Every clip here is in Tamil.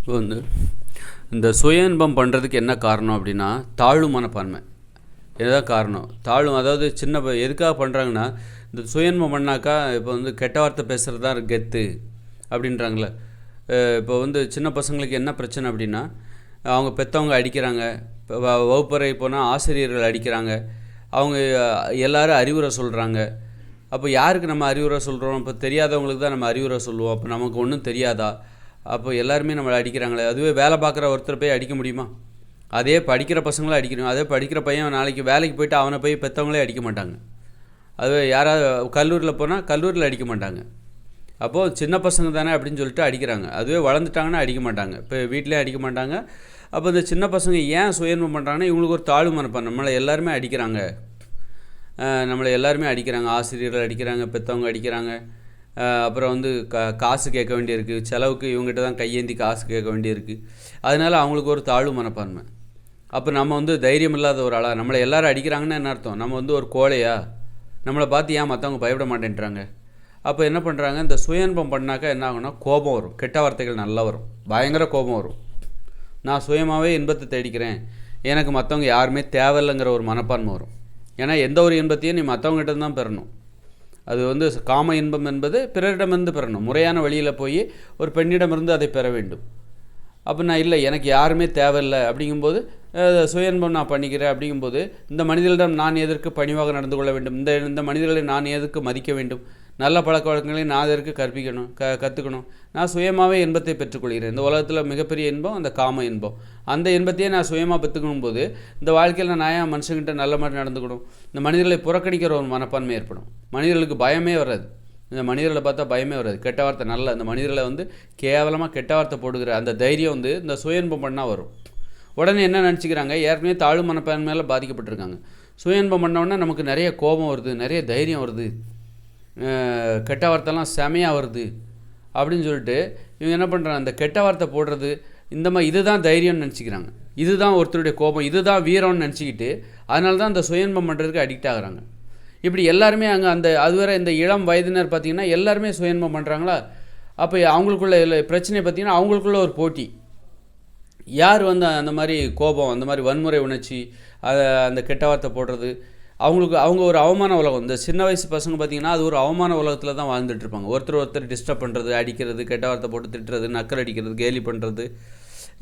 இப்போ இந்த சுய இன்பம் பண்ணுறதுக்கு என்ன காரணம் அப்படின்னா, தாழ்வு மனப்பான்மை. இதுதான் காரணம். அதாவது எதுக்காக பண்ணுறாங்கன்னா, இந்த சுய இன்பம் பண்ணாக்கா இப்போ கெட்ட வார்த்தை பேசுகிறது தான் கெத்து அப்படின்றாங்களே. இப்போ சின்ன பசங்களுக்கு என்ன பிரச்சனை அப்படின்னா, அவங்க பெற்றவங்க அடிக்கிறாங்க, இப்போ வகுப்பறை போனால் ஆசிரியர்கள் அடிக்கிறாங்க, அவங்க எல்லோரும் அறிவுரை சொல்கிறாங்க. அப்போ யாருக்கு நம்ம அறிவுரை சொல்கிறோம்? இப்போ தெரியாதவங்களுக்கு தான் நம்ம அறிவுரை சொல்லுவோம். அப்போ நமக்கு ஒன்றும் தெரியாதா? அப்போ எல்லாருமே நம்மளை அடிக்கிறாங்களே. அதுவே வேலை பார்க்குற ஒருத்தர் போய் அடிக்க முடியுமா? அதே படிக்கிற பசங்களும் அடிக்கணும். அதே படிக்கிற பையன் நாளைக்கு வேலைக்கு போய்ட்டு அவனை போய் பெற்றவங்களே அடிக்க மாட்டாங்க. அதுவே யாராவது கல்லூரியில் போனால் கல்லூரியில் அடிக்க மாட்டாங்க. அப்போது சின்ன பசங்க தானே அப்படின்னு சொல்லிட்டு அடிக்கிறாங்க. அதுவே வளர்ந்துட்டாங்கன்னா அடிக்க மாட்டாங்க. இப்போ வீட்டிலையும் அடிக்க மாட்டாங்க. அப்போ இந்த சின்ன பசங்க ஏன் சுயன்பம் பண்ணுறாங்கன்னா, இவங்களுக்கு ஒரு தாழ்வு மனப்பான்மை. நம்மளை எல்லாருமே அடிக்கிறாங்க. ஆசிரியர்கள் அடிக்கிறாங்க, பெற்றவங்க அடிக்கிறாங்க. அப்புறம் காசு கேட்க வேண்டியிருக்கு, செலவுக்கு இவங்ககிட்ட தான் கையேந்தி காசு கேட்க வேண்டியிருக்கு. அதனால் அவங்களுக்கு ஒரு தாழ்வு மனப்பான்மை. அப்போ நம்ம தைரியம் இல்லாத ஒரு ஆளாக, நம்மளை எல்லோரும் அடிக்கிறாங்கன்னு என்ன அர்த்தம்? நம்ம ஒரு கோழையா? நம்மளை பார்த்து ஏன் மற்றவங்க பயப்பட மாட்டேன்றாங்க? அப்போ என்ன பண்ணுறாங்க, இந்த சுயன்பம் பண்ணாக்கா என்ன ஆகுனா, கோபம் வரும், கெட்ட வார்த்தைகள் நல்லா வரும், பயங்கர கோபம் வரும். நான் சுயமாகவே இன்பத்தை தேடிக்கிறேன், எனக்கு மற்றவங்க யாருமே தேவையில்லைங்கிற ஒரு மனப்பான்மை வரும். ஏன்னா எந்த ஒரு இன்பத்தையும் நீ மற்றவங்ககிட்ட தான் பெறணும். அது காம இன்பம் என்பது பிறரிடமிருந்து பெறணும். முறையான வழியில் போய் ஒரு பெண்ணிடமிருந்து அதை பெற வேண்டும். அப்போ நான் இல்லை, எனக்கு யாருமே தேவையில்லை அப்படிங்கும்போது சுய இன்பம் நான் பண்ணிக்கிறேன் அப்படிங்கும்போது, இந்த மனிதர்களிடம் நான் எதற்கு பணிவாக நடந்து கொள்ள வேண்டும்? இந்த மனிதர்களை நான் எதற்கு மதிக்க வேண்டும்? நல்ல பழக்க வழக்கங்களை நான் எதற்கு கற்றுக்கணும்? நான் சுயமாகவே இன்பத்தை பெற்றுக்கொள்கிறேன். இந்த உலகத்தில் மிகப்பெரிய இன்பம் அந்த காம இன்பம். அந்த இன்பத்தையே நான் சுயமாக பெற்றுக்கணும் போது, இந்த வாழ்க்கையில் நான் ஏன் மனுஷங்கிட்ட நல்ல மாதிரி நடந்துக்கணும்? இந்த மனிதர்களை புறக்கணிக்கிற ஒரு மனப்பான்மை ஏற்படும். மனிதர்களுக்கு பயமே வராது. இந்த மனிதர்களை பார்த்தா பயமே வராது. கெட்ட வார்த்தை இந்த மனிதர்களை கேவலமாக கெட்ட வார்த்தை போடுகிற அந்த தைரியம் இந்த சுய இன்பம் பண்ணால் வரும். உடனே என்ன நினச்சிக்கிறாங்க, ஏற்கனவே தாழ்வு மனப்பான்மையால் பாதிக்கப்பட்டிருக்காங்க. சுய இன்பம் பண்ணோன்னா நமக்கு நிறைய கோபம் வருது, நிறைய தைரியம் வருது, கெட்ட வார்த்தைலாம் செமையாக வருது அப்படின்னு சொல்லிட்டு இவங்க என்ன பண்ணுறாங்க, அந்த கெட்ட வார்த்தை போடுறது இந்த மாதிரி இதுதான் தைரியம்னு நினச்சிக்கிறாங்க. இதுதான் ஒருத்தருடைய கோபம், இதுதான் வீரம்னு நினச்சிக்கிட்டு அதனால தான் அந்த சுய இன்பம் பண்ணுறதுக்கு அடிக்ட் ஆகுறாங்க. இப்படி எல்லாருமே அதுவரை இந்த இளம் வயதினர் பார்த்திங்கன்னா எல்லாருமே சுய இன்பம் பண்ணுறாங்களா. அப்போ அவங்களுக்குள்ள பிரச்சனை பார்த்திங்கன்னா அவங்களுக்குள்ள ஒரு போட்டி. யார் அந்த மாதிரி கோபம், அந்த மாதிரி வன்முறை உணர்ச்சி, அந்த கெட்ட வார்த்தை போடுறது, அவங்க ஒரு அவமான உலகம். இந்த சின்ன வயசு பசங்க பார்த்திங்கன்னா அது ஒரு அவமான உலகத்தில் தான் வாழ்ந்துட்டுருப்பாங்க. ஒருத்தர் டிஸ்டர்ப் பண்ணுறது, அடிக்கிறது, கெட்ட வார்த்தை போட்டு திட்டுறது, நக்கல் அடிக்கிறது, கேலி பண்ணுறது.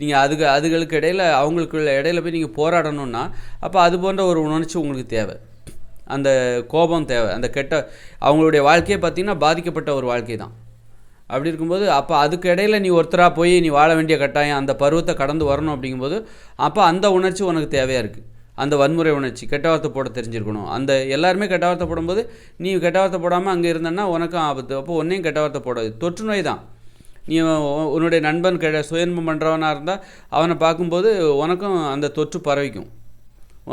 நீங்கள் அதுகளுக்கு அவங்களுக்குள்ள இடையில போய் நீங்கள் போராடணுன்னா அப்போ அது போன்ற ஒரு உணர்ச்சி உங்களுக்கு தேவை. அந்த கோபம் தேவை. அந்த அவங்களுடைய வாழ்க்கையை பார்த்திங்கன்னா பாதிக்கப்பட்ட ஒரு வாழ்க்கை தான். அப்படி இருக்கும்போது அப்போ அதுக்கு இடையில நீ ஒருத்தராக போய் நீ வாழ வேண்டிய கட்டாயம், அந்த பருவத்தை கடந்து வரணும். அப்படிங்கும்போது அப்போ அந்த உணர்ச்சி உனக்கு தேவையாக இருக்குது. அந்த வன்முறை உணர்ச்சி, கெட்ட வார்த்தை போட தெரிஞ்சிருக்கணும். அந்த எல்லாருமே கெட்ட வார்த்தை போடும்போது நீ கெட்ட வார்த்தை போடாமல் அங்கே இருந்தன்னா உனக்கும் ஆபத்து. அப்போ ஒன்றையும் கெட்ட வார்த்தை போடாது. தொற்று நோய் தான். நீ உன்னுடைய நண்பன் சுயன்பம் பண்ணுறவனாக இருந்தால் அவனை பார்க்கும்போது உனக்கும் அந்த தொற்று பரவிக்கும்.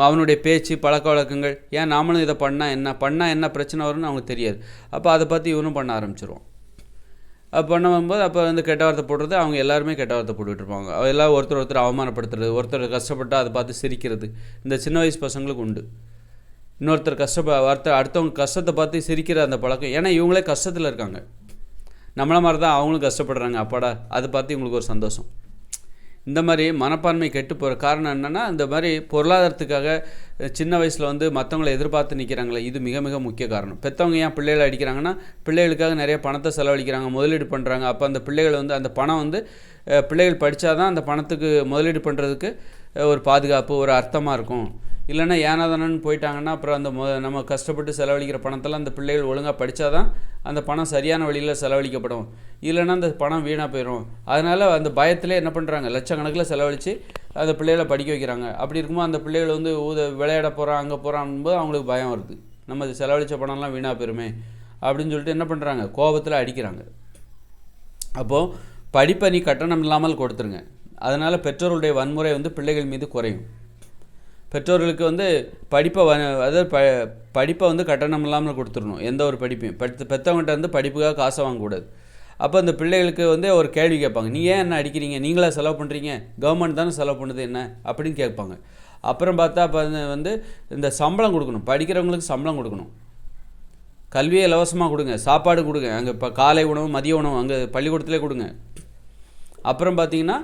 அவனுடைய பேச்சு, பழக்க வழக்கங்கள், ஏன் நாமளும் இதை பண்ணால் என்ன பிரச்சனை வரும்னு அவங்களுக்கு தெரியாது. அப்போ அதை பற்றி இவனும் பண்ண ஆரம்பிச்சிருவான். அப்போ பண்ணும்போது அப்போ கெட்ட வார்த்தை போடுறது, அவங்க எல்லாருமே கெட்ட வார்த்தை போட்டுட்ருப்பாங்க. எல்லாம் ஒருத்தர் அவமானப்படுத்துறது, ஒருத்தர் கஷ்டப்பட்டால் அதை பார்த்து சிரிக்கிறது. இந்த சின்ன வயசு பசங்களுக்கு உண்டு. இன்னொருத்தர் அடுத்தவங்க கஷ்டத்தை பார்த்து சிரிக்கிற அந்த பழக்கம். ஏன்னா இவங்களே கஷ்டத்தில் இருக்காங்க. நம்மளை மாதிரி தான் அவங்களும் கஷ்டப்படுறாங்க. அப்பாடா அதை பார்த்து இவங்களுக்கு ஒரு சந்தோஷம். இந்த மாதிரி மனப்பான்மை கெட்டு போகிற காரணம் என்னென்னா, இந்த மாதிரி பொருளாதாரத்துக்காக சின்ன வயசில் மற்றவங்களை எதிர்பார்த்து நிற்கிறாங்களே, இது மிக மிக முக்கிய காரணம். பெற்றவங்க ஏன் பிள்ளைகளை அடிக்கிறாங்கன்னா, பிள்ளைகளுக்காக நிறைய பணத்தை செலவழிக்கிறாங்க, முதலீடு பண்ணுறாங்க. அப்போ அந்த பிள்ளைகள் அந்த பணம் பிள்ளைகள் படித்தா தான் அந்த பணத்துக்கு முதலீடு பண்ணுறதுக்கு ஒரு பாதுகாப்பு, ஒரு அர்த்தமாக இருக்கும். இல்லைன்னா ஏனாதானன்னு போயிட்டாங்கன்னா அப்புறம் நம்ம கஷ்டப்பட்டு செலவழிக்கிற பணத்தெல்லாம் அந்த பிள்ளைகள் ஒழுங்காக படித்தா தான் அந்த பணம் சரியான வழியில் செலவழிக்கப்படும். இல்லைன்னா அந்த பணம் வீணாக போயிடும். அதனால் அந்த பயத்திலே என்ன பண்ணுறாங்க, லட்சக்கணக்கில் செலவழித்து அந்த பிள்ளைகளை படிக்க வைக்கிறாங்க. அப்படி இருக்கும்போது அந்த பிள்ளைகள் விளையாட போகிறான், அங்கே போகிறான்போது அவங்களுக்கு பயம் வருது, நம்ம செலவழித்த பணம்லாம் வீணாக போயிருமே அப்படின்னு சொல்லிட்டு என்ன பண்ணுறாங்க, கோபத்தில் அடிக்கிறாங்க. அப்போது படிப்பை நீ கட்டணம் இல்லாமல் கொடுத்துருங்க. அதனால் பெற்றோருடைய வன்முறை பிள்ளைகள் மீது குறையும். பெற்றோர்களுக்கு படிப்பை கட்டணம் இல்லாமல் கொடுத்துடணும். எந்த ஒரு படிப்பையும் பெற்றவங்ககிட்ட படிப்புக்காக காசை வாங்கக்கூடாது. அப்போ அந்த பிள்ளைகளுக்கு ஒரு கேள்வி கேட்பாங்க, நீங்கள் ஏன் என்ன அடிக்கிறீங்க, நீங்களா செலவு பண்ணுறீங்க, கவர்மெண்ட் தானே செலவு பண்ணுது என்ன அப்படின்னு கேட்பாங்க. அப்புறம் பார்த்தா அப்போ இந்த சம்பளம் கொடுக்கணும், படிக்கிறவங்களுக்கு சம்பளம் கொடுக்கணும், கல்வியை இலவசமாக கொடுங்க, சாப்பாடு கொடுங்க, அங்கே இப்போ காலை உணவு, மதிய உணவு அங்கே பள்ளிக்கூடத்திலே கொடுங்க. அப்புறம் பார்த்திங்கன்னா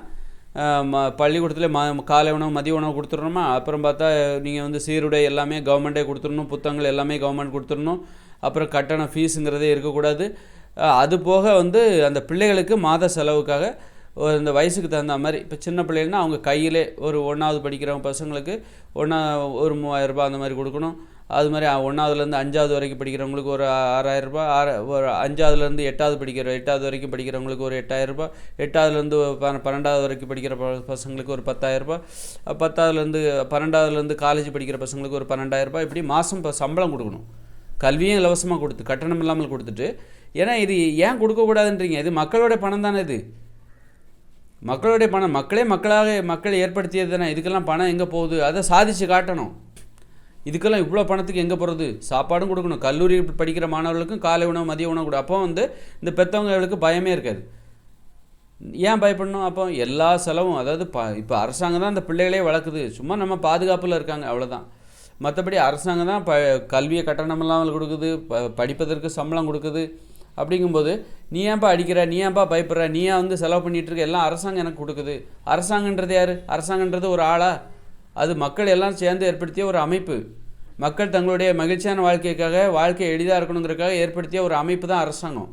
பள்ளிக்கூடத்தில் காலை உணவு மதிய உணவு கொடுத்துட்றோமா. அப்புறம் பார்த்தா நீங்கள் வந்து சீருடை எல்லாமே கவர்மெண்ட்டே கொடுத்துடணும், புத்தகங்கள் எல்லாமே கவர்மெண்ட் கொடுத்துடணும். அப்புறம் கட்டணம் ஃபீஸுங்கிறதே இருக்கக்கூடாது. அது போக வந்து அந்த பிள்ளைகளுக்கு மாத செலவுக்காக இந்த வயசுக்கு தகுந்த மாதிரி, இப்போ சின்ன பிள்ளைகள்னா அவங்க கையிலே ஒரு 1வது படிக்கிறவங்க பசங்களுக்கு ஒரு 3000 அந்த மாதிரி கொடுக்கணும். அது மாதிரி 1வதுலேருந்து 5வது வரைக்கும் படிக்கிறவங்களுக்கு ஒரு 6000, ஒரு 5வதுலேருந்து 8வது வரைக்கும் படிக்கிறவங்களுக்கு ஒரு 8000, 8வதுலேருந்து 12வது வரைக்கும் படிக்கிற பசங்களுக்கு ஒரு 10000, 12வதுலேருந்து காலேஜ் படிக்கிற பசங்களுக்கு ஒரு 12000, இப்படி மாதம் சம்பளம் கொடுக்கணும். கல்வியும் இலவசமாக கொடுத்து கட்டணம் இல்லாமல் கொடுத்துட்டு, ஏன்னா இது ஏன் கொடுக்கக்கூடாதுன்றீங்க? இது மக்களோட பணம் தானே. இது மக்களுடைய பணம், மக்கள் ஏற்படுத்தியது தானே. இதுக்கெல்லாம் பணம் எங்கே போகுது? அதை சாதித்து காட்டணும். இதுக்கெல்லாம் இவ்வளோ பணத்துக்கு எங்கே போகிறது? சாப்பாடும் கொடுக்கணும். கல்லூரி படிக்கிற மாணவர்களுக்கும் காலை உணவு மதிய உணவு கொடு. அப்போ வந்து இந்த பெற்றவங்களுக்கு பயமே இருக்காது. ஏன் பயப்படணும்? அப்போ எல்லா செலவும், அதாவது இப்போ அரசாங்கம் தான் இந்த பிள்ளைகளே வளர்க்குது. சும்மா நம்ம பாதுகாப்பில் இருக்காங்க, அவ்வளோதான். மற்றபடி அரசாங்கம் தான் கல்வியை கட்டணம் இல்லாமல் கொடுக்குது, படிப்பதற்கு சம்பளம் கொடுக்குது. அப்படிங்கும்போது நீ ஏன்பா அடிக்கிற, நீ ஏன்பா பயப்படுற, நீ ஏன் வந்து செலவு பண்ணிகிட்ருக்க, எல்லாம் அரசாங்கம் எனக்கு கொடுக்குது. அரசாங்கன்றது யார்? அரசாங்கன்றது ஒரு ஆளா? அது மக்கள் எல்லாம் சேர்ந்து ஏற்படுத்திய ஒரு அமைப்பு. மக்கள் தங்களுடைய மகிழ்ச்சியான வாழ்க்கையை எளிதாக இருக்கணுங்கிறதுக்காக ஏற்படுத்திய ஒரு அமைப்பு தான் அரசாங்கம்.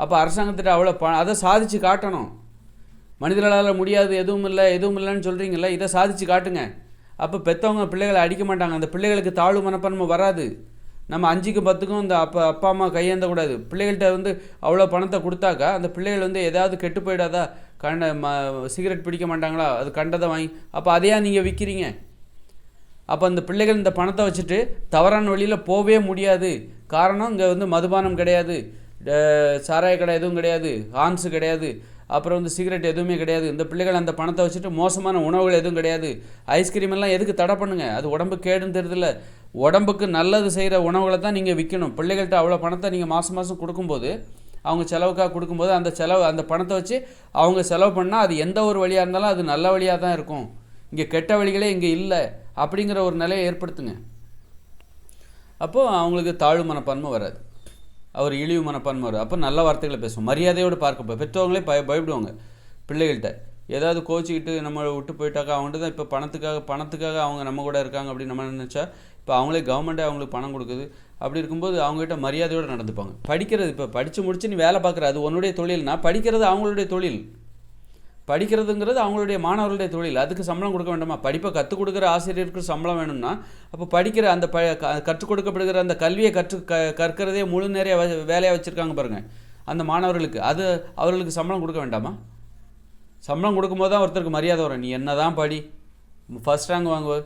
அப்போ அரசாங்கத்திட்ட அவ்வளோ அதை சாதித்து காட்டணும். மனிதர்களால் முடியாது, எதுவும் இல்லைன்னு சொல்கிறீங்களா, இதை சாதித்து காட்டுங்க. அப்போ பெற்றவங்க பிள்ளைகளை அடிக்க மாட்டாங்க. அந்த பிள்ளைகளுக்கு தாழ்வு மனப்பான்மை வராது. நம்ம 5க்கும் 10க்கும் இந்த அப்பா அம்மா கையேந்தக்கூடாது. பிள்ளைகள்கிட்ட வந்து அவ்வளோ பணத்தை கொடுத்தாக்கா அந்த பிள்ளைகள் வந்து எதாவது கெட்டு போயிடாதா? சிகரெட் பிடிக்க மாட்டாங்களா? அது கண்டதை வாங்கி, அப்போ அதையா நீங்கள் விற்கிறீங்க? அப்போ அந்த பிள்ளைகள் இந்த பணத்தை வச்சுட்டு தவறான வழியில் போகவே முடியாது. காரணம், இங்கே வந்து மதுபானம் கிடையாது, சாராய கடை எதுவும் கிடையாது, ஹான்ஸு கிடையாது, அப்புறம் வந்து சிகரெட் எதுவுமே கிடையாது. இந்த பிள்ளைகள் அந்த பணத்தை வச்சுட்டு மோசமான உணவுகள் எதுவும் கிடையாது. ஐஸ்கிரீம் எல்லாம் எதுக்கு தடை பண்ணுங்க? அது உடம்பு கேடுன்னு தெரியுதில்ல. உடம்புக்கு நல்லது செய்கிற உணவுகளை தான் நீங்கள் விற்கணும். பிள்ளைகள்கிட்ட அவ்வளோ பணத்தை நீங்கள் மாதம் கொடுக்கும்போது, அவங்க செலவுக்காக கொடுக்கும்போது, அந்த பணத்தை வச்சு அவங்க செலவு பண்ணால் அது எந்த ஒரு வழியாக இருந்தாலும் அது நல்ல வழியாக தான் இருக்கும். இங்கே கெட்ட வழிகளே இங்கே இல்லை அப்படிங்கிற ஒரு நிலையை ஏற்படுத்துங்க. அப்போது அவங்களுக்கு தாழ்வு மனப்பான்மை வராது, அவர் இழிவு மனப்பான்மை வராது. அப்போ நல்ல வார்த்தைகளை பேசுவோம், மரியாதையோடு பார்க்க. பெற்றவங்களே பயப்படுவாங்க பிள்ளைகள்கிட்ட. ஏதாவது கோச்சிக்கிட்டு நம்மளை விட்டு போயிட்டாக்கா அவங்கள்ட்ட தான் இப்போ பணத்துக்காக அவங்க நம்ம கூட இருக்காங்க அப்படின்னு நம்ம நினச்சா, இப்போ அவங்களே கவர்மெண்ட்டே அவங்களுக்கு பணம் கொடுக்குது. அப்படி இருக்கும்போது அவங்ககிட்ட மரியாதையோடு நடந்துப்பாங்க. படிக்கிறது, இப்போ படித்து முடிச்சு நீ வேலை பார்க்குற, அது உன்னுடைய தொழில்னா, படிக்கிறது அவங்களுடைய தொழில். படிக்கிறதுங்கிறது அவங்களுடைய மாணவர்களுடைய தொழில். அதுக்கு சம்பளம் கொடுக்க வேண்டாமா? படிப்பை கற்றுக் கொடுக்குற ஆசிரியருக்கு சம்பளம் வேணும்னா, அப்போ படிக்கிற அந்த கற்றுக் கொடுக்கப்படுகிற அந்த கல்வியை கற்கிறதே முழு நிறைய வேலையாக வச்சுருக்காங்க பாருங்கள் அந்த மாணவர்களுக்கு. அது அவர்களுக்கு சம்பளம் கொடுக்க வேண்டாமா? சம்பளம் கொடுக்கும்போது தான் ஒருத்தருக்கு மரியாதை வரும். நீ என்ன தான் படி, ஃபஸ்ட் ரேங்க் வாங்குவது,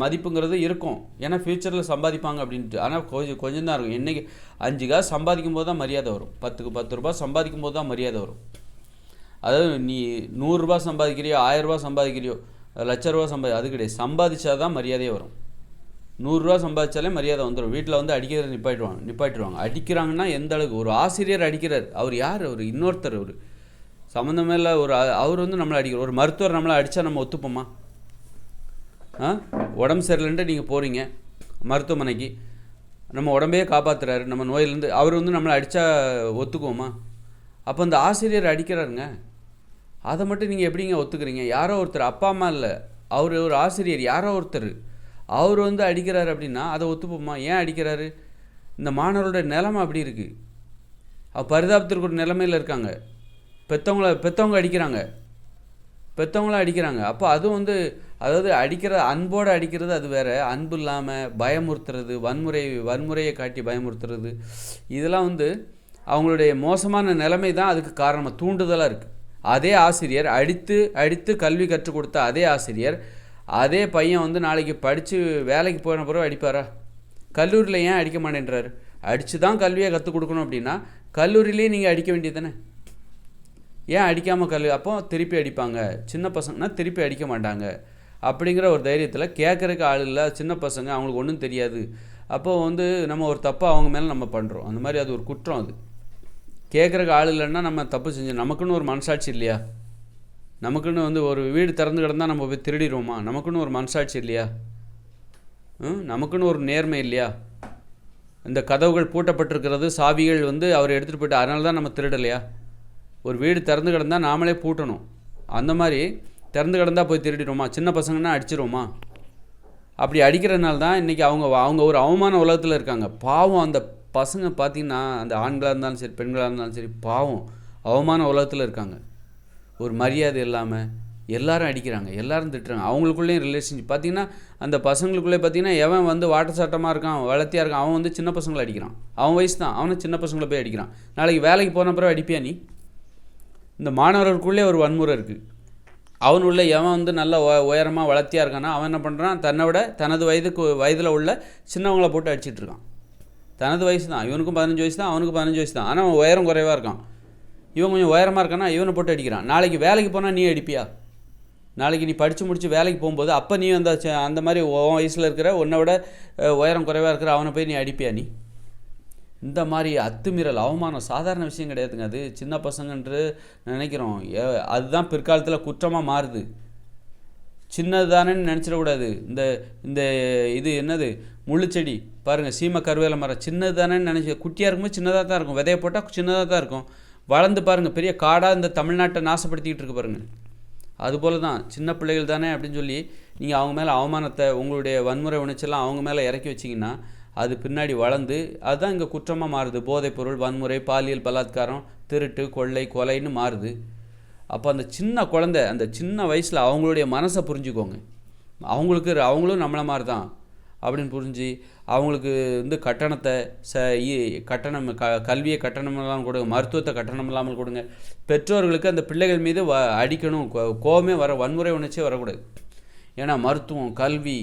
மதிப்புங்கிறது இருக்கும். ஏன்னா ஃப்யூச்சரில் சம்பாதிப்பாங்க அப்படின்ட்டு. ஆனால் கொஞ்சம் தான் இருக்கும். இன்றைக்கி 5 காசு சம்பாதிக்கும் போது தான் மரியாதை வரும். 10க்கு 10 ரூபா சம்பாதிக்கும் போது தான் மரியாதை வரும். அதாவது நீ 100 ரூபா சம்பாதிக்கிறியோ, 1000 ரூபா சம்பாதிக்கிறியோ, ₹1,00,000 அது கிடையாது. சம்பாதிச்சா தான் மரியாதையே வரும். 100 ரூபா சம்பாதிச்சாலே மரியாதை வந்துடும். வீட்டில் வந்து அடிக்கிறத நிப்பாட்டுவாங்க. அடிக்கிறாங்கன்னா எந்த அளவுக்கு? ஒரு ஆசிரியர் அடிக்கிறார், அவர் யார்? அவர் இன்னொருத்தர், அவர் சம்மந்தமே இல்லை. அவர் வந்து நம்மளை அடிக்கிறார். ஒரு மருத்துவர் நம்மளை அடித்தா நம்ம ஒத்துப்போமா? உடம்பு சரியில்லைன்ட்டு நீங்கள் போகிறீங்க மருத்துவமனைக்கு, நம்ம உடம்பையே காப்பாற்றுறாரு நம்ம நோயிலேருந்து, அவர் வந்து நம்மளை அடித்தா ஒத்துக்குவோமா? அப்போ அந்த ஆசிரியர் அடிக்கிறாருங்க, அதை மட்டும் நீங்கள் எப்படிங்க ஒத்துக்கிறீங்க? யாரோ ஒருத்தர், அப்பா அம்மா இல்லை, அவர் ஒரு ஆசிரியர், யாரோ ஒருத்தர் அவர் வந்து அடிக்கிறாரு அப்படின்னா அதை ஒத்துப்போமா? ஏன் அடிக்கிறாரு? இந்த மாணவரோட நிலைமை அப்படி இருக்குது. பரிதாபத்திற்கு ஒரு நிலைமையில் இருக்காங்க. பெற்றவங்கள அடிக்கிறாங்க. அப்போ அதுவும் வந்து, அதாவது அன்போடு அடிக்கிறது அது வேறு. அன்பு இல்லாமல் பயமுறுத்துறது, வன்முறையை காட்டி பயமுறுத்துறது, இதெல்லாம் வந்து அவங்களுடைய மோசமான நிலைமை தான் அதுக்கு காரணமாக தூண்டுதலாக இருக்குது. அதே ஆசிரியர் அடித்து கல்வி கற்றுக் கொடுத்த அதே ஆசிரியர், அதே பையன் வந்து நாளைக்கு படித்து வேலைக்கு போன பிறகு அடிப்பாரா? கல்லூரியில் ஏன் அடிக்க மாட்டேன்றாரு? அடித்து தான் கல்வியை கற்றுக் கொடுக்கணும் அப்படின்னா கல்லூரியிலே நீங்கள் அடிக்க வேண்டியது தானே? ஏன் அடிக்காமல் அப்போ திருப்பி அடிப்பாங்க. சின்ன பசங்கன்னா திருப்பி அடிக்க மாட்டாங்க அப்படிங்கிற ஒரு தைரியத்தில், கேட்குறதுக்கு ஆள் இல்லை, சின்ன பசங்க, அவங்களுக்கு ஒன்றும் தெரியாது. அப்போது வந்து நம்ம ஒரு தப்பை அவங்க மேலே நம்ம பண்ணுறோம். அந்த மாதிரி அது ஒரு குற்றம். அது கேட்குறக்கு ஆள் இல்லைன்னா நம்ம தப்பு செஞ்சோம். நமக்குன்னு ஒரு மனசாட்சி இல்லையா? நமக்குன்னு வந்து ஒரு வீடு திறந்து கிடந்தால் நம்ம போய் திருடிடுவோமா? நமக்குன்னு ஒரு மனசாட்சி இல்லையா? நமக்குன்னு ஒரு நேர்மை இல்லையா? இந்த கதவுகள் பூட்டப்பட்டிருக்கிறது, சாவிகள் வந்து அவர் எடுத்துகிட்டு போய்ட்டு, அதனால தான் நம்ம திருடலையா? ஒரு வீடு திறந்து கிடந்தால் நாமளே பூட்டணும். அந்த மாதிரி திறந்து கிடந்தா போய் திருடிடுவோமா? சின்ன பசங்கன்னா அடிச்சிருவோமா? அப்படி அடிக்கிறதுனால தான் இன்றைக்கி அவங்க ஒரு அவமான உலகத்தில் இருக்காங்க. பாவம் அந்த பசங்க பார்த்திங்கன்னா, அந்த ஆண்களாக இருந்தாலும் சரி பெண்களாக இருந்தாலும் சரி, பாவம் அவமான உலகத்தில் இருக்காங்க. ஒரு மரியாதை இல்லாமல் எல்லாரும் அடிக்கிறாங்க, எல்லாரும் திட்டுறாங்க. அவங்களுக்குள்ளேயும் ரிலேஷன்ஷிப் பார்த்திங்கன்னா, அந்த பசங்களுக்குள்ளே பார்த்திங்கன்னா, எவன் வந்து வாட்ட சாட்டமாக இருக்கான், வளர்த்தியாக இருக்கான், அவன் வந்து சின்ன பசங்களை அடிக்கிறான். அவன் வயசு தான், அவனும் சின்ன பசங்களை போய் அடிக்கிறான். நாளைக்கு வேலைக்கு போன பிறகு அடிப்பியா நீ? இந்த மாணவர்களுக்குள்ளே ஒரு வன்முறை இருக்குது. அவனுள்ள எவன் வந்து நல்ல உயரமாக வளர்த்தியாக இருக்கானா, அவன் என்ன பண்ணுறான், தனது வயதில் உள்ள சின்னவங்கள போட்டு அடிச்சிட்ருக்கான். தனது வயசு தான், இவனுக்கும் 15 வயசு தான், அவனுக்கு 15 வயசு தான். ஆனால் அவன் உயரம் குறைவாக இருக்கான். இவன் கொஞ்சம் உயரமாக இருக்கானா, இவனை போட்டு அடிக்கிறான். நாளைக்கு வேலைக்கு போனால் நீ அடிப்பியா? நாளைக்கு நீ படித்து முடித்து வேலைக்கு போகும்போது அப்போ நீ அந்த மாதிரி உன் வயசில் இருக்கிற உன்னை விட உயரம் குறைவாக இருக்கிற அவனை போய் நீ அடிப்பியா? நீ இந்த மாதிரி அத்துமீறல், அவமானம் சாதாரண விஷயம் கிடையாதுங்க. அது சின்ன பசங்கன்று நினைக்கிறோம், அதுதான் பிற்காலத்தில் குற்றமாக மாறுது. சின்னது தானேன்னு நினச்சிடக்கூடாது. இந்த இது என்னது முள்ளுச்செடி பாருங்கள், சீமை கருவேல மரம் சின்னது தானேன்னு நினச்சி, குட்டியாக இருக்கும்போது சின்னதாக தான் இருக்கும், விதையை போட்டால் சின்னதாக தான் இருக்கும். வளர்ந்து பாருங்கள் பெரிய காடாக இந்த தமிழ்நாட்டை நாசப்படுத்திக்கிட்டு இருக்கு பாருங்கள். அதுபோல் தான் சின்ன பிள்ளைகள் தானே அப்படின்னு சொல்லி நீங்கள் அவங்க மேலே அவமானத்தை, உங்களுடைய வன்முறை உணர்ச்சியெல்லாம் அவங்க மேலே இறக்கி வச்சிங்கன்னா, அது பின்னாடி வளர்ந்து அதுதான் இங்கே குற்றமாக மாறுது. போதைப்பொருள், வன்முறை, பாலியல் பலாத்காரம், திருட்டு, கொள்ளை, கொலைன்னு மாறுது. அப்போ அந்த சின்ன குழந்தை அந்த சின்ன வயசில் அவங்களுடைய மனசை புரிஞ்சுக்கோங்க. அவங்களும் நம்மளை மாதிரி தான் அப்படின்னு புரிஞ்சு அவங்களுக்கு வந்து கட்டணத்தை கல்வியை கட்டணம் இல்லாமல் கொடுங்க, மருத்துவத்தை கட்டணம் இல்லாமல் கொடுங்க. பெற்றோர்களுக்கு அந்த பிள்ளைகள் மீது அடிக்கணும், கோபமே வன்முறை உணர்ச்சியே வரக்கூடாது. ஏன்னா மருத்துவம், கல்வி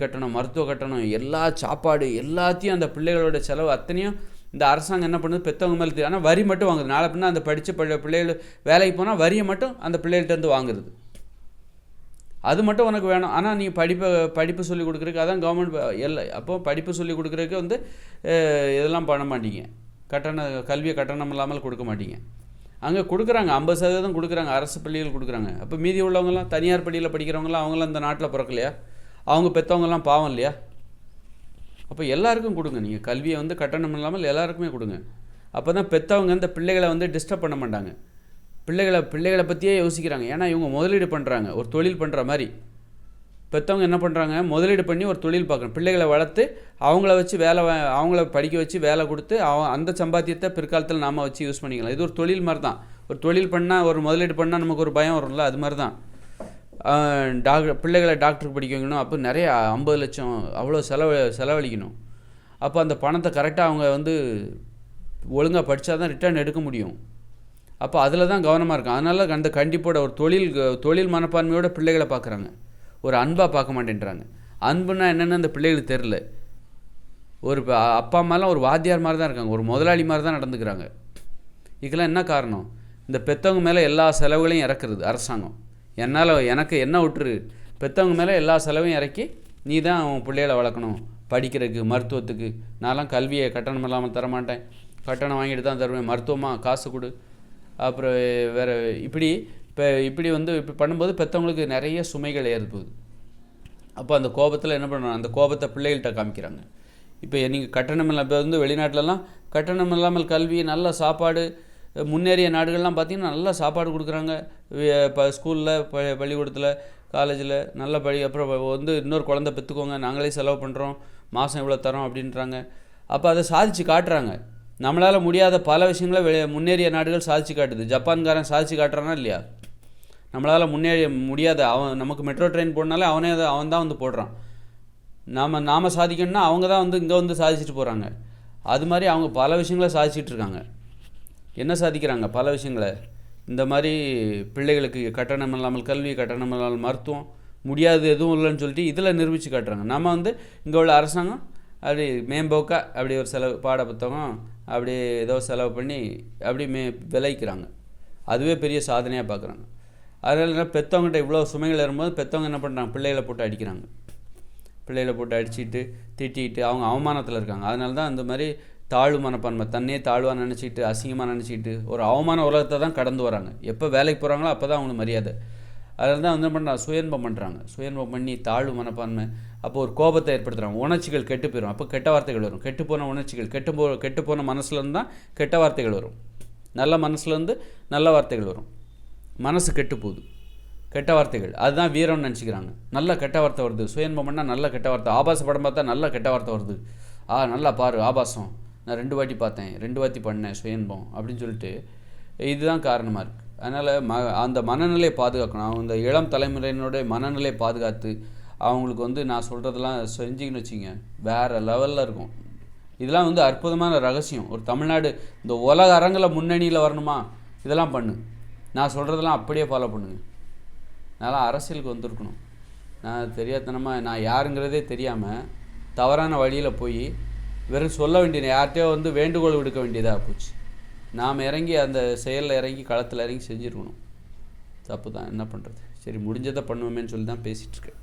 கட்டணம், மருத்துவ கட்டணம், எல்லா சாப்பாடு எல்லாத்தையும் அந்த பிள்ளைகளோட செலவு அத்தனையும் இந்த அரசாங்கம் என்ன பண்ணுது, பெற்றவங்க மேலே. ஆனால் வரி மட்டும் வாங்குது. நாளை பின்னா அந்த படித்த பிள்ளைகள் வேலைக்கு போனால் வரியை மட்டும் அந்த பிள்ளைகள்கிட்டருந்து வாங்குறது. அது மட்டும் உனக்கு வேணும். ஆனால் நீ படிப்பு சொல்லிக் கொடுக்குறதுக்கு அதான் கவர்மெண்ட் அப்போது படிப்பு சொல்லிக் கொடுக்குறதுக்கு வந்து இதெல்லாம் பண்ண மாட்டீங்க. கல்வியை கட்டணம் இல்லாமல் கொடுக்க மாட்டீங்க. அங்கே கொடுக்குறாங்க, 50% கொடுக்குறாங்க, அரசு பள்ளிகள் கொடுக்குறாங்க. அப்போ மீதி உள்ளவங்கலாம் தனியார் பள்ளியில் படிக்கிறவங்களாம் அவங்களாம் இந்த நாட்டில் பிறக்கலையா? அவங்க பெற்றவங்கலாம் பாவம் இல்லையா? அப்போ எல்லாருக்கும் கொடுங்க. நீங்கள் கல்வியை வந்து கட்டணம் இல்லாமல் எல்லாருக்குமே கொடுங்க. அப்போ தான் பெற்றவங்க இந்த பிள்ளைகளை வந்து டிஸ்டர்ப் பண்ண மாட்டாங்க. பிள்ளைகளை பற்றியே யோசிக்கிறாங்க. ஏன்னா இவங்க முதலீடு பண்ணுறாங்க, ஒரு தொழில் பண்ணுற மாதிரி. பெற்றவங்க என்ன பண்ணுறாங்க, முதலீடு பண்ணி ஒரு தொழில் பார்க்கணும். பிள்ளைகளை வளர்த்து அவங்கள படிக்க வச்சு வேலை கொடுத்து அந்த சம்பாத்தியத்தை பிற்காலத்தில் நாம் வச்சு யூஸ் பண்ணிக்கலாம். இது ஒரு தொழில் மாதிரி தான். ஒரு தொழில் பண்ணால், ஒரு முதலீடு பண்ணால் நமக்கு ஒரு பயம் வரும்ல, அது மாதிரி தான். பிள்ளைகளை டாக்டருக்கு படிக்க வைக்கணும், அப்போ நிறைய 50 லட்சம் அவ்வளோ செலவழிக்கணும். அப்போ அந்த பணத்தை கரெக்டாக அவங்க வந்து ஒழுங்காக படித்தா தான் ரிட்டர்ன் எடுக்க முடியும். அப்போ அதில் தான் கவனமாக இருக்கும். அதனால அந்த கண்டிப்போட ஒரு தொழில் மனப்பான்மையோட பிள்ளைகளை பார்க்குறாங்க, ஒரு அன்பாக பார்க்க மாட்டேன்றாங்க. அன்புன்னா என்னென்னு அந்த பிள்ளைகளுக்கு தெரில. ஒரு அப்பா அம்மாலாம் ஒரு வாத்தியார் மாதிரி தான் இருக்காங்க, ஒரு முதலாளி மாதிரி தான் நடந்துக்கிறாங்க. இதுக்கெல்லாம் என்ன காரணம்? இந்த பெற்றவங்க மேலே எல்லா செலவுகளையும் இறக்குறது அரசாங்கம். எனக்கு என்ன விட்டுரு, பெற்றவங்க மேலே எல்லா செலவையும் இறக்கி நீ தான் உன் பிள்ளைகளை வளர்க்கணும், படிக்கிறதுக்கு, மருத்துவத்துக்கு. நான்லாம் கல்வியை கட்டணம் இல்லாமல் தரமாட்டேன், கட்டணம் வாங்கிட்டு தான் தருவேன், மருத்துவமாக காசு கொடு, அப்புறம் வேறு இப்படி வந்து இப்படி பண்ணும்போது பெற்றவங்களுக்கு நிறைய சுமைகள் ஏற்படுது. அப்போ அந்த கோபத்தில் என்ன பண்ணுறாங்க, அந்த கோபத்தை பிள்ளைகள்கிட்ட காமிக்கிறாங்க. இப்போ நீங்கள் கட்டணம் இல்லாமல், இப்போ வந்து வெளிநாட்டிலலாம் கட்டணம் இல்லாமல் கல்வி, நல்ல சாப்பாடு, முன்னேறிய நாடுகள்லாம் பார்த்திங்கன்னா நல்லா சாப்பாடு கொடுக்குறாங்க. இப்போ ஸ்கூலில், பள்ளிக்கூடத்தில், காலேஜில் நல்ல அப்புறம் வந்து இன்னொரு குழந்தை பெற்றுக்கோங்க, நாங்களே செலவு பண்ணுறோம், மாதம் இவ்வளோ தரோம் அப்படின்றாங்க. அப்போ அதை சாதித்து காட்டுறாங்க. நம்மளால் முடியாத பல விஷயங்களை முன்னேறிய நாடுகள் சாதித்து காட்டுது. ஜப்பான்காரன் சாதித்து காட்டுறானா இல்லையா? நம்மளால் முடியாத நமக்கு மெட்ரோ ட்ரெயின் போடனாலே அவன் தான் வந்து போடுறான். நாம் சாதிக்கணும்னா அவங்க தான் வந்து இங்கே வந்து சாதிச்சுட்டு போகிறாங்க. அது மாதிரி அவங்க பல விஷயங்களை சாதிச்சுட்டு இருக்காங்க. என்ன சாதிக்கிறாங்க? பல விஷயங்களை. இந்த மாதிரி பிள்ளைகளுக்கு கட்டணம் இல்லாமல் கல்வி, கட்டணம் இல்லாமல் மருத்துவம், முடியாது எதுவும் இல்லைன்னு சொல்லிட்டு இதில் நிரூபித்து காட்டுறாங்க. நம்ம வந்து இங்கே உள்ள அரசாங்கம் அப்படி மேம்போக்காக அப்படி ஒரு செலவு, பாட புத்தகம் அப்படி ஏதோ செலவு பண்ணி அப்படி விளைக்கிறாங்க. அதுவே பெரிய சாதனையாக பார்க்குறாங்க. அதனால பெற்றவங்ககிட்ட இவ்வளோ சுமைகள் வரும்போது பெற்றவங்க என்ன பண்ணுறாங்க, பிள்ளைகளை போட்டு அடிக்கிறாங்க. பிள்ளைகளை போட்டு அடிச்சுட்டு திட்டிட்டு அவங்க அவமானத்தில் இருக்காங்க. அதனால தான் அந்த மாதிரி தாழ்வு மனப்பான்மை, தன்னையே தாழ்வாக நினச்சிக்கிட்டு, அசிங்கமாக நினச்சிக்கிட்டு ஒரு அவமான உலகத்தை தான் கடந்து வராங்க. எப்போ வேலைக்கு போகிறாங்களோ அப்போ தான் அவங்களுக்கு மரியாதை. அதில் தான் வந்து பண்ணுறாங்க, சுயன்பம் பண்ணுறாங்க. சுயன்பம் பண்ணி தாழ்வு மனப்பான்மை, அப்போ ஒரு கோபத்தை ஏற்படுத்துகிறாங்க. உணர்ச்சிகள் கெட்டு போயிடும். அப்போ கெட்ட வார்த்தைகள் வரும். கெட்டுப்போன உணர்ச்சிகள், கெட்டுப்போன மனசுலேருந்து தான் கெட்ட வார்த்தைகள் வரும். நல்ல மனசுலேருந்து நல்ல வார்த்தைகள் வரும். மனசு கெட்டு போகுது. கெட்ட வார்த்தைகள் அதுதான் வீரம்னு நினச்சிக்கிறாங்க. நல்ல கெட்ட வார்த்தை வருது, சுயன்பம் பண்ணால் நல்ல கெட்ட வார்த்தை, ஆபாச படம் பார்த்தா நல்ல கெட்ட வார்த்தை வருது, நல்லா பாரு ஆபாசம், நான் 2 வாட்டி பார்த்தேன், 2 வாட்டி பண்ணேன் சுயன்பம் அப்படின்னு சொல்லிட்டு இதுதான் காரணமாக இருக்குது. அதனால் அந்த மனநிலையை பாதுகாக்கணும். இந்த இளம் தலைமுறையினுடைய மனநிலையை பாதுகாத்து அவங்களுக்கு நான் சொல்கிறதெல்லாம் செஞ்சிங்கன்னு வச்சிங்க வேறு லெவலில் இருக்கும். இதெல்லாம் அற்புதமான ரகசியம். ஒரு தமிழ்நாடு இந்த உலக அரங்கில் முன்னணியில் வரணுமா, இதெல்லாம் பண்ணு, நான் சொல்கிறதெல்லாம் அப்படியே ஃபாலோ பண்ணுங்க. அதனால் அரசியலுக்கு வந்திருக்கணும். நான் தெரியாதனமாக நான் யாருங்கிறதே தெரியாமல் தவறான வழியில் போய் வெறும் சொல்ல வேண்டிய யார்கிட்டயோ வேண்டுகோள் விடுக்க வேண்டியதாக போச்சு. நாம் இறங்கி அந்த செயலில் இறங்கி களத்தில் இறங்கி செஞ்சுருக்கணும். தப்பு தான், என்ன பண்ணுறது. சரி, முடிஞ்சதை பண்ணுவோமேன்னு சொல்லி தான் பேசிகிட்ருக்கேன்.